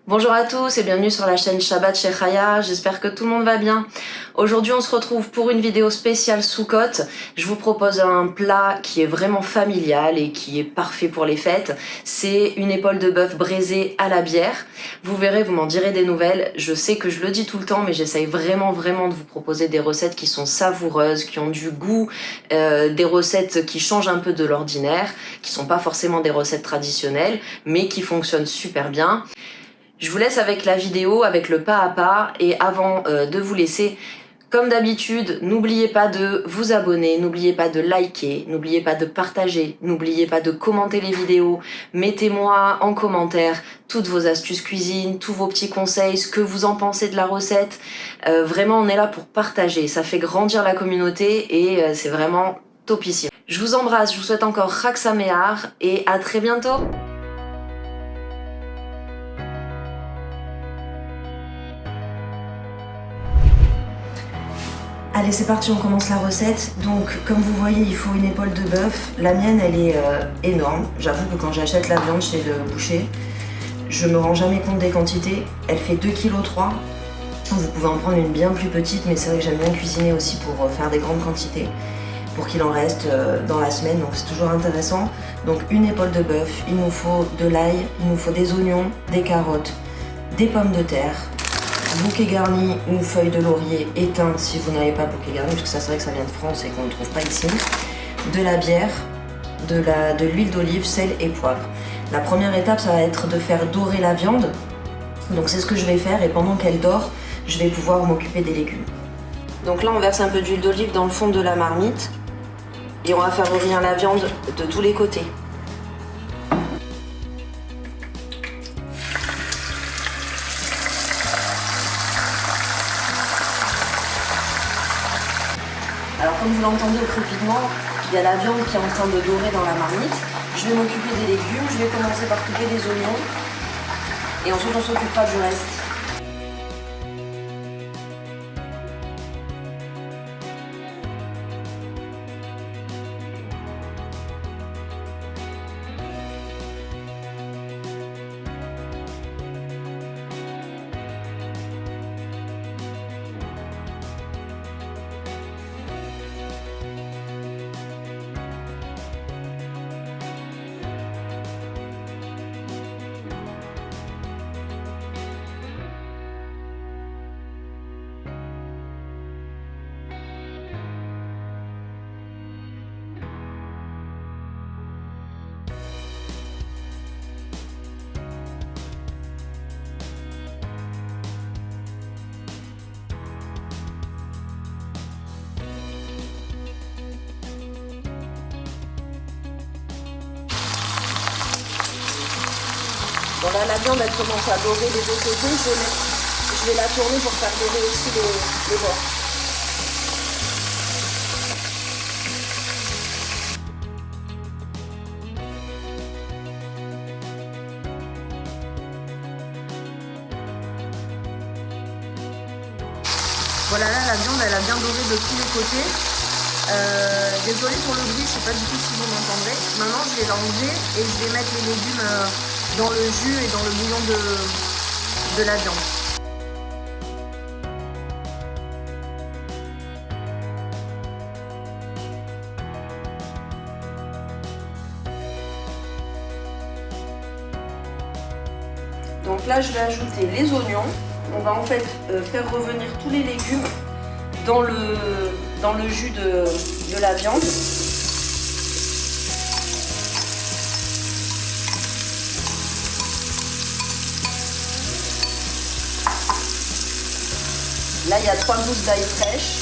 Bonjour à tous et bienvenue sur la chaîne Shabbat chez Chaya, j'espère que tout le monde va bien. Aujourd'hui on se retrouve pour une vidéo spéciale Soukhot. Je vous propose un plat qui est vraiment familial et qui est parfait pour les fêtes. C'est une épaule de bœuf braisée à la bière. Vous verrez, vous m'en direz des nouvelles. Je sais que je le dis tout le temps mais j'essaye vraiment de vous proposer des recettes qui sont savoureuses, qui ont du goût, des recettes qui changent un peu de l'ordinaire, qui sont pas forcément des recettes traditionnelles mais qui fonctionnent super bien. Je vous laisse avec la vidéo, avec le pas à pas, et avant de vous laisser, comme d'habitude, n'oubliez pas de vous abonner, n'oubliez pas de liker, n'oubliez pas de partager, n'oubliez pas de commenter les vidéos, mettez-moi en commentaire toutes vos astuces cuisine, tous vos petits conseils, ce que vous en pensez de la recette. Vraiment, on est là pour partager, ça fait grandir la communauté et c'est vraiment topissime. Je vous embrasse, je vous souhaite encore Chag Sameach et à très bientôt. Allez, c'est parti, on commence la recette. Donc, comme vous voyez, il faut une épaule de bœuf. La mienne, elle est énorme. J'avoue que quand j'achète la viande chez le boucher, je me rends jamais compte des quantités. Elle fait 2,3 kg. Vous pouvez en prendre une bien plus petite, mais c'est vrai que j'aime bien cuisiner aussi pour faire des grandes quantités, pour qu'il en reste dans la semaine, donc c'est toujours intéressant. Donc, une épaule de bœuf, il nous faut de l'ail, il nous faut des oignons, des carottes, des pommes de terre, bouquet garni ou feuille de laurier éteinte si vous n'avez pas bouquet garni, parce que ça c'est vrai que ça vient de France et qu'on ne trouve pas ici, de la bière, de l'huile d'olive, sel et poivre. La première étape, ça va être de faire dorer la viande, donc c'est ce que je vais faire, et pendant qu'elle dort, je vais pouvoir m'occuper des légumes. Donc là on verse un peu d'huile d'olive dans le fond de la marmite et on va faire revenir la viande de tous les côtés. Alors comme vous l'entendez au crépitement, il y a la viande qui est en train de dorer dans la marmite. Je vais m'occuper des légumes, je vais commencer par couper des oignons et ensuite on s'occupera du reste. Bon là la viande elle commence à dorer des deux côtés, je vais la tourner pour faire dorer aussi les bords. Voilà, là la viande elle a bien doré de tous les côtés. Désolée pour le bruit, je sais pas du tout si vous m'entendrez. Maintenant je vais l'enlever et je vais mettre les légumes dans le jus et dans le bouillon de la viande. Donc là je vais ajouter les oignons. On va en fait faire revenir tous les légumes dans le jus de la viande. Là, il y a 3 gousses d'ail fraîche.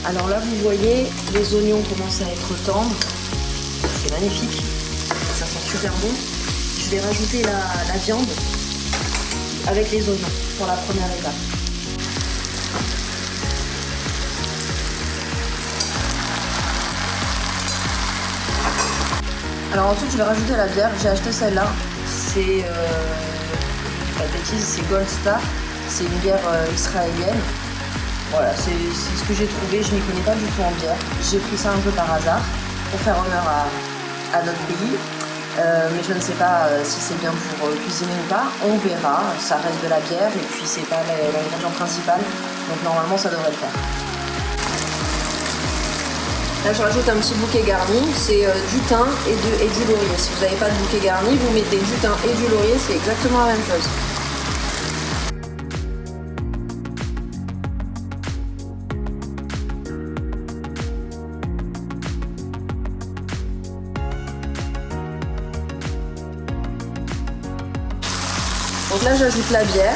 Alors là, vous voyez, les oignons commencent à être tendres. C'est magnifique. Ça sent super bon. Je vais rajouter la viande avec les oignons pour la première étape. Alors ensuite je vais rajouter la bière, j'ai acheté celle-là, c'est pas de bêtises, c'est Gold Star, c'est une bière israélienne. Voilà, c'est ce que j'ai trouvé, je m'y connais pas du tout en bière, j'ai pris ça un peu par hasard pour faire honneur à notre pays. Mais je ne sais pas si c'est bien pour cuisiner ou pas, on verra, ça reste de la bière et puis c'est pas l'ingrédient principal, donc normalement ça devrait le faire. Là je rajoute un petit bouquet garni, c'est du thym et du laurier. Si vous n'avez pas de bouquet garni, vous mettez du thym et du laurier, c'est exactement la même chose. Donc là j'ajoute la bière.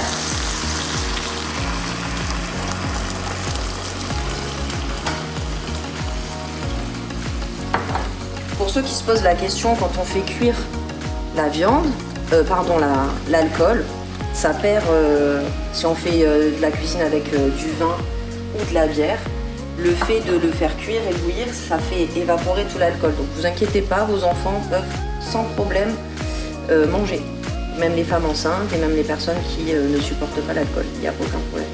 Pour ceux qui se posent la question quand on fait cuire la viande, l'alcool, ça perd, si on fait de la cuisine avec du vin ou de la bière, le fait de le faire cuire et bouillir, ça fait évaporer tout l'alcool. Donc vous inquiétez pas, vos enfants peuvent sans problème manger. Même les femmes enceintes et même les personnes qui ne supportent pas l'alcool, il n'y a aucun problème.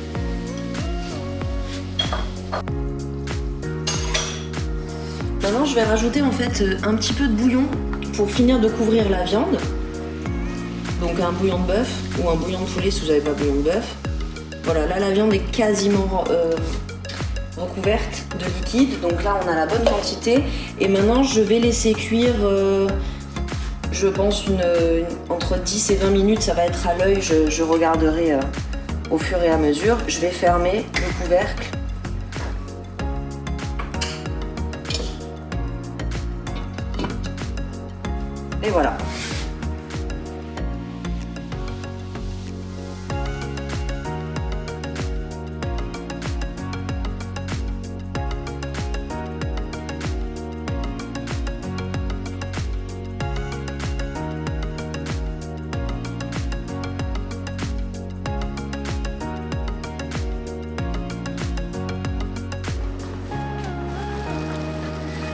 Maintenant je vais rajouter en fait un petit peu de bouillon pour finir de couvrir la viande. Donc un bouillon de bœuf ou un bouillon de poulet si vous n'avez pas de bouillon de bœuf. Voilà, là la viande est quasiment recouverte de liquide, donc là on a la bonne quantité. Et maintenant je vais laisser cuire je pense entre 10 et 20 minutes, ça va être à l'œil, je regarderai au fur et à mesure. Je vais fermer le couvercle. Et voilà.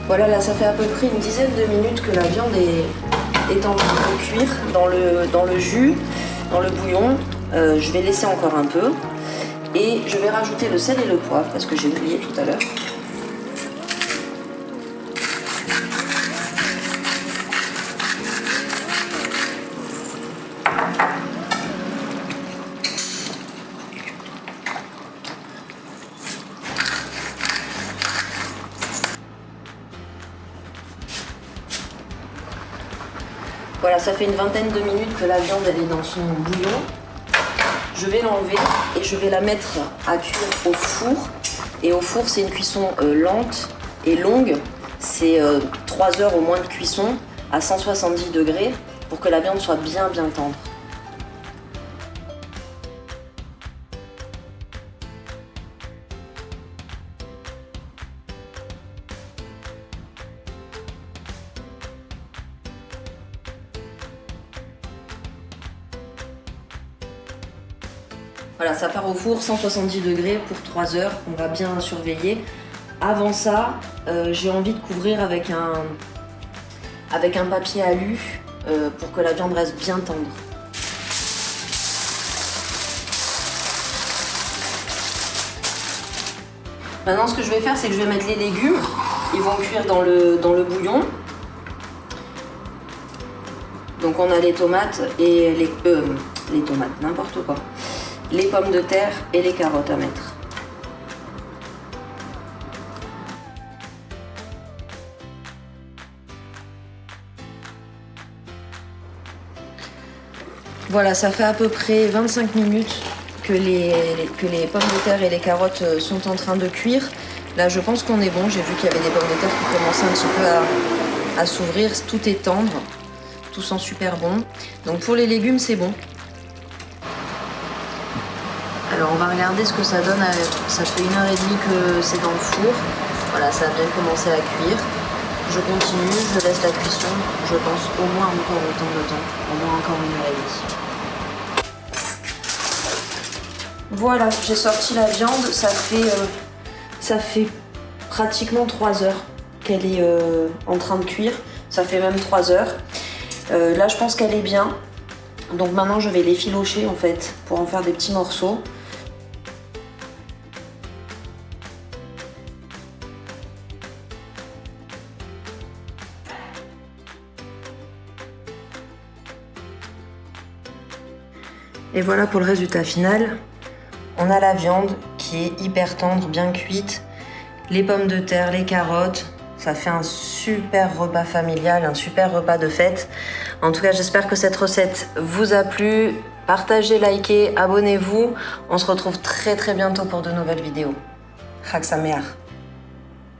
Voilà, là ça fait à peu près une dizaine de minutes que la viande est en train de cuire dans le jus, dans le bouillon. Je vais laisser encore un peu et je vais rajouter le sel et le poivre parce que j'ai oublié tout à l'heure. Voilà, ça fait une vingtaine de minutes que la viande elle est dans son bouillon. Je vais l'enlever et je vais la mettre à cuire au four. Et au four, c'est une cuisson lente et longue. C'est 3 heures au moins de cuisson à 170 degrés pour que la viande soit bien tendre. Voilà, ça part au four 170 degrés pour 3 heures, on va bien surveiller. Avant ça, j'ai envie de couvrir avec un papier alu pour que la viande reste bien tendre. Maintenant, ce que je vais faire, c'est que je vais mettre les légumes. Ils vont cuire dans le bouillon. Donc on a les tomates et les tomates, n'importe quoi. Les pommes de terre et les carottes à mettre. Voilà, ça fait à peu près 25 minutes que les pommes de terre et les carottes sont en train de cuire. Là, je pense qu'on est bon. J'ai vu qu'il y avait des pommes de terre qui commençaient un petit peu à s'ouvrir. Tout est tendre, tout sent super bon. Donc pour les légumes, c'est bon. Alors on va regarder ce que ça donne. Ça fait 1h30 que c'est dans le four. Voilà, ça a bien commencé à cuire. Je continue, je laisse la cuisson, je pense au moins encore autant de temps, au moins encore 1h30. Voilà, j'ai sorti la viande, ça fait pratiquement 3 heures qu'elle est en train de cuire. Ça fait même 3 heures. Là je pense qu'elle est bien. Donc maintenant je vais l'effilocher en fait pour en faire des petits morceaux. Et voilà pour le résultat final. On a la viande qui est hyper tendre, bien cuite, les pommes de terre, les carottes. Ça fait un super repas familial, un super repas de fête. En tout cas, j'espère que cette recette vous a plu. Partagez, likez, abonnez-vous. On se retrouve très bientôt pour de nouvelles vidéos. Chag Sameach.